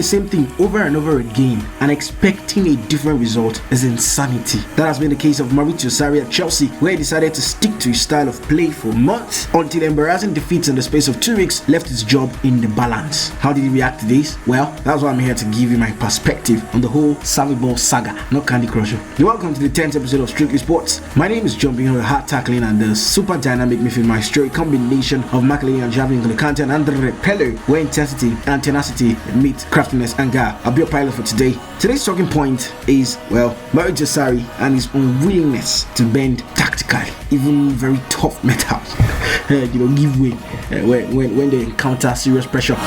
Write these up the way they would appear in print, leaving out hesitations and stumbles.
same thing over and over again and expecting a different result is insanity. That has been the case of Maurizio Sarri at Chelsea, where he decided to stick to his style of play for months until embarrassing defeats in the space of 2 weeks left his job in the balance. How did he react to this? Well, that's why I'm here to give you my perspective on the whole Sarriball saga, not Candy Crush. You're welcome to the 10th episode of Strictly Sports. My name is John, the hard tackling and the super dynamic midfield maestro, a combination of Makelele and Javi N'Golo Kante and Andre Pello, where intensity and tenacity meet craftiness and guile. I'll be your pilot for today. Today's talking point is, well, Maurizio Sarri and his unwillingness to bend tactically, even very tough metals, give way when they encounter serious pressure.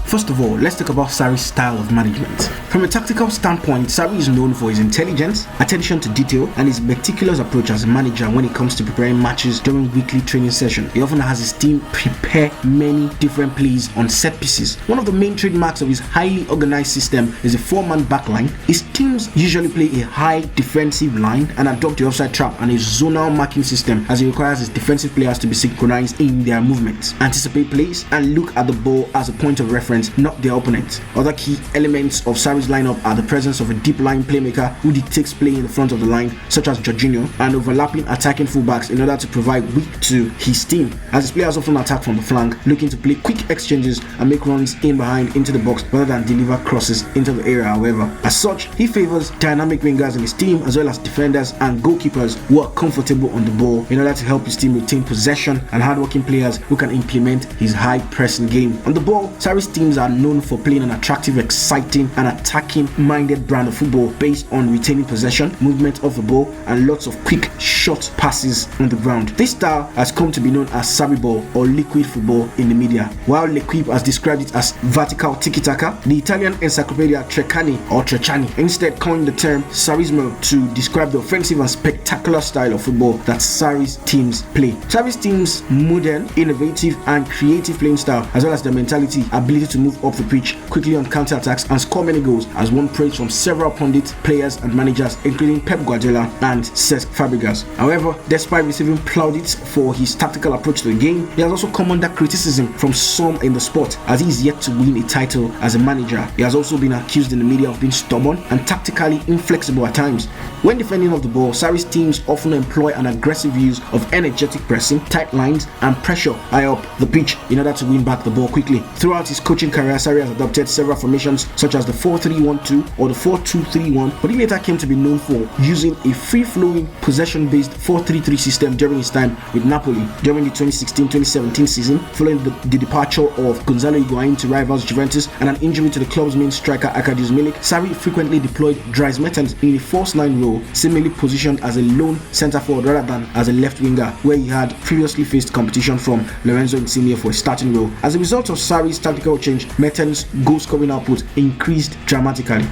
First of all, let's talk about Sarri's style of management. From a tactical standpoint, Sarri is known for his intelligence, attention to detail, and his meticulous approach as a manager when it comes to preparing matches during weekly training sessions. He often has his team prepare many different plays on set pieces. One of the main trademarks of his highly organized system is a 4-man backline. His teams usually play a high defensive line and adopt the offside trap and a zonal marking system, as he requires his defensive players to be synchronized in their movements, anticipate plays, and look at the ball as a point of reference, not their opponent. Other key elements of Sarri's lineup are the presence of a deep line playmaker who dictates play in the front of the line, such as Jorginho, and overlapping attacking fullbacks in order to provide width to his team, as his players often attack from the flank, looking to play quick exchanges and make runs in behind into the box rather than deliver crosses into the area. However, as such, he favors dynamic wingers in his team as well as defenders and goalkeepers who are comfortable on the ball in order to help his team retain possession, and hardworking players who can implement his high pressing game. On the ball, Sarri's teams are known for playing an attractive, exciting and attacking-minded brand of football based on retaining possession, movement of the ball, and lots of quick, short passes on the ground. This style has come to be known as Sarriball or liquid football in the media, while L'Equipe has described it as vertical tiki-taka. The Italian encyclopedia Treccani instead coined the term Sarrismo to describe the offensive and spectacular style of football that Sarri's teams play. Sarri's teams' modern, innovative and creative playing style, as well as their mentality, ability to move up the pitch quickly on counter-attacks and score many goals, has won praise from several pundits, players and managers, including Pep Guardiola and Cesc Fabregas. However, despite receiving plaudits for his tactical approach to the game, he has also come under criticism from some in the sport, as he is yet to win a title as a manager. He has also been accused in the media of being stubborn and tactically inflexible at times. When defending off the ball, Sarri's teams often employ an aggressive use of energetic pressing, tight lines and pressure high up the pitch in order to win back the ball quickly. Throughout his coaching career, Sarri has adopted several formations such as the 4-3-1-2 or the 4-2-3-1, but he later came to be known for using a free-flowing, possession-based 4-3-3 system during his time with Napoli during the 2016-2017 season, following the departure of Gonzalo Higuain to rivals Juventus and an injury to the club's main striker Arkadiusz Milik. Sarri frequently deployed Dries Mertens in a false nine role, seemingly positioned as a lone centre forward rather than as a left winger, where he had previously faced competition from Lorenzo Insigne for a starting role. As a result of Sarri's tactical change, Mertens' goal-scoring output increased dramatically.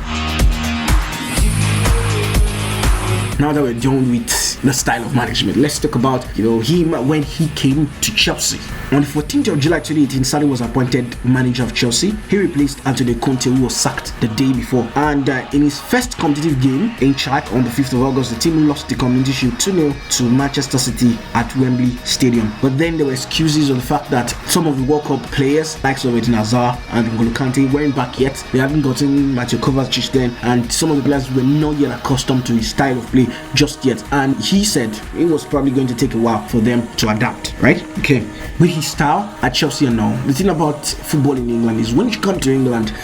Now that we're done with the style of management, let's talk about him when he came to Chelsea. On the 14th of July 2018, Sarri was appointed manager of Chelsea. He replaced Antonio Conte, who was sacked the day before. And in his first competitive game in charge on the 5th of August, the team lost the Community Shield 2-0 to Manchester City at Wembley Stadium. But then there were excuses on the fact that some of the World Cup players, like Eden Hazard and N'Golo Kante, weren't back yet. They hadn't gotten Mateo Kovacic then, and some of the players were not yet accustomed to his style of play just yet, and he said it was probably going to take a while for them to adapt, right? Okay, with his style at Chelsea and all, the thing about football in England is when you come to England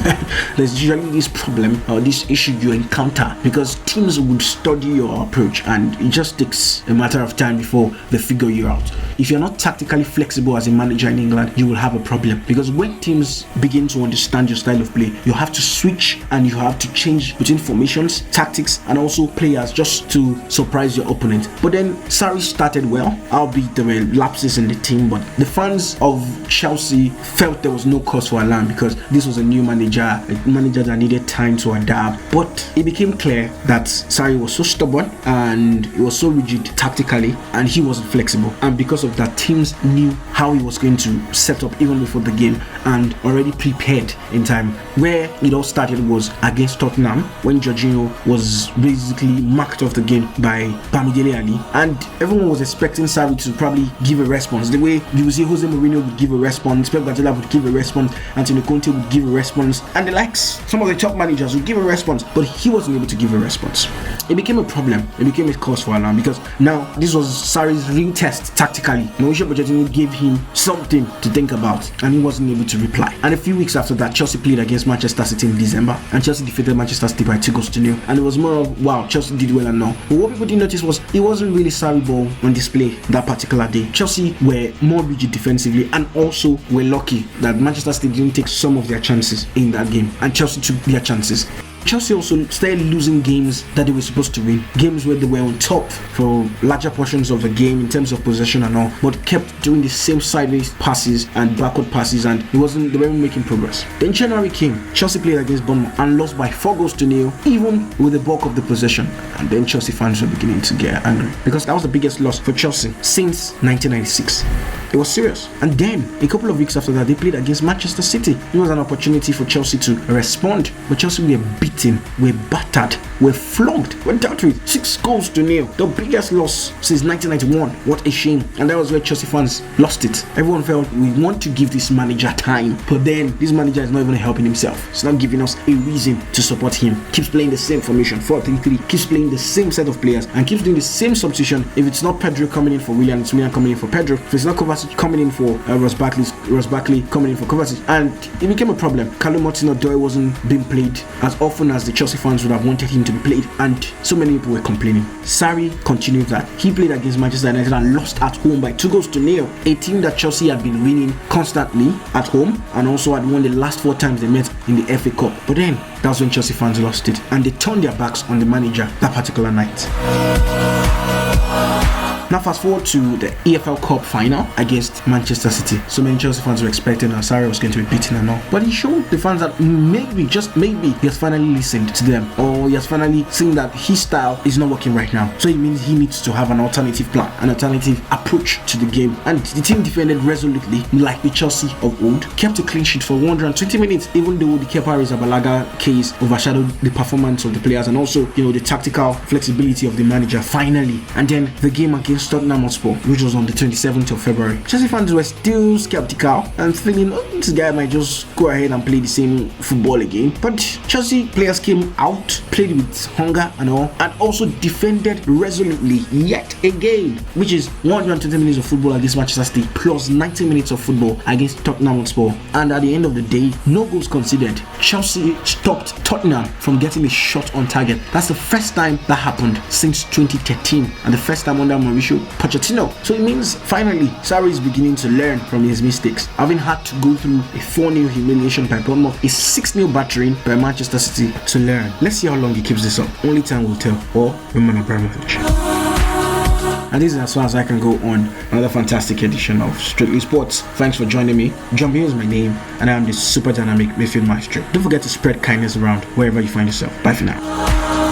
there's usually this problem or this issue you encounter, because teams would study your approach and it just takes a matter of time before they figure you out. If you're not tactically flexible as a manager in England, you will have a problem, because when teams begin to understand your style of play, you have to switch and you have to change between formations, tactics and also players just to surprise your opponent. But then Sarri started well, albeit there were lapses in the team, but the fans of Chelsea felt there was no cause for alarm because this was a new manager, a manager that needed time to adapt. But it became clear that Sarri was so stubborn and he was so rigid tactically and he wasn't flexible, and because because of that, teams knew how he was going to set up even before the game and already prepared in time. Where it all started was against Tottenham, when Jorginho was basically marked off the game by Bamidele Ali, and everyone was expecting Sarri to probably give a response the way you would see Jose Mourinho would give a response, Pep Guardiola would give a response, Antonio Conte would give a response, and the likes, some of the top managers would give a response, but he wasn't able to give a response. It became a problem. It became a cause for alarm, because now this was Sarri's real test tactically. Mauricio Pochettino gave him something to think about, and he wasn't able to reply. And a few weeks after that, Chelsea played against Manchester City in December, and Chelsea defeated Manchester City by 2-0, and it was more of, wow, Chelsea did well and all. But what people didn't notice was it wasn't really Sarriball on display that particular day. Chelsea were more rigid defensively, and also were lucky that Manchester City didn't take some of their chances in that game, and Chelsea took their chances. Chelsea also started losing games that they were supposed to win, games where they were on top for larger portions of the game in terms of possession and all, but kept doing the same sideways passes and backward passes, and they weren't making progress. Then January came, Chelsea played against Bournemouth and lost by 4-0, even with the bulk of the possession, and then Chelsea fans were beginning to get angry, because that was the biggest loss for Chelsea since 1996. It was serious. And then a couple of weeks after that, they played against Manchester City. It was an opportunity for Chelsea to respond, but Chelsea were beaten, were battered, were flogged, were dealt with 6-0, the biggest loss since 1991. What a shame. And that was where Chelsea fans lost it. Everyone felt, we want to give this manager time, but then this manager is not even helping himself. It's not giving us a reason to support him. Keeps playing the same formation, 4-3-3, keeps playing the same set of players, and keeps doing the same substitution. If it's not Pedro coming in for Willian, it's Willian coming in for Pedro. If it's not Kovacic coming in for Ross Barkley coming in for Kovacic, and it became a problem. Carlo Martin-Odoi wasn't being played as often as the Chelsea fans would have wanted him to be played, and so many people were complaining. Sarri continued that. He played against Manchester United and lost at home by 2-0, a team that Chelsea had been winning constantly at home, and also had won the last 4 times they met in the FA Cup. But then that's when Chelsea fans lost it, and they turned their backs on the manager that particular night. Now fast forward to the EFL Cup final against Manchester City. So many Chelsea fans were expecting that Sarri was going to be beaten and all, but he showed the fans that maybe, just maybe, he has finally listened to them, or he has finally seen that his style is not working right now. So it means he needs to have an alternative plan, an alternative approach to the game. And the team defended resolutely, like the Chelsea of old, kept a clean sheet for 120 minutes, even though the Kepa Arrizabalaga case overshadowed the performance of the players, and also, the tactical flexibility of the manager finally. And then the game against Tottenham Hotspur, which was on the 27th of February, Chelsea fans were still skeptical and thinking, this guy might just go ahead and play the same football again. But Chelsea players came out, played with hunger and all, and also defended resolutely yet again, which is 120 minutes of football against Manchester City plus 90 minutes of football against Tottenham Hotspur. And at the end of the day, no goals conceded. Chelsea stopped Tottenham from getting a shot on target. That's the first time that happened since 2013, and the first time under Maurizio Pochettino. So it means finally Sarri is beginning to learn from his mistakes, having had to go through a 4-0 humiliation by Bournemouth, a 6-0 battering by Manchester City, to learn. Let's see how long he keeps this up. Only time will tell. Or Roman Abramovich. And this is as far as I can go on another fantastic edition of Strictly Sports. Thanks for joining me. John Bill is my name, and I am the super dynamic midfield maestro. Don't forget to spread kindness around wherever you find yourself. Bye for now.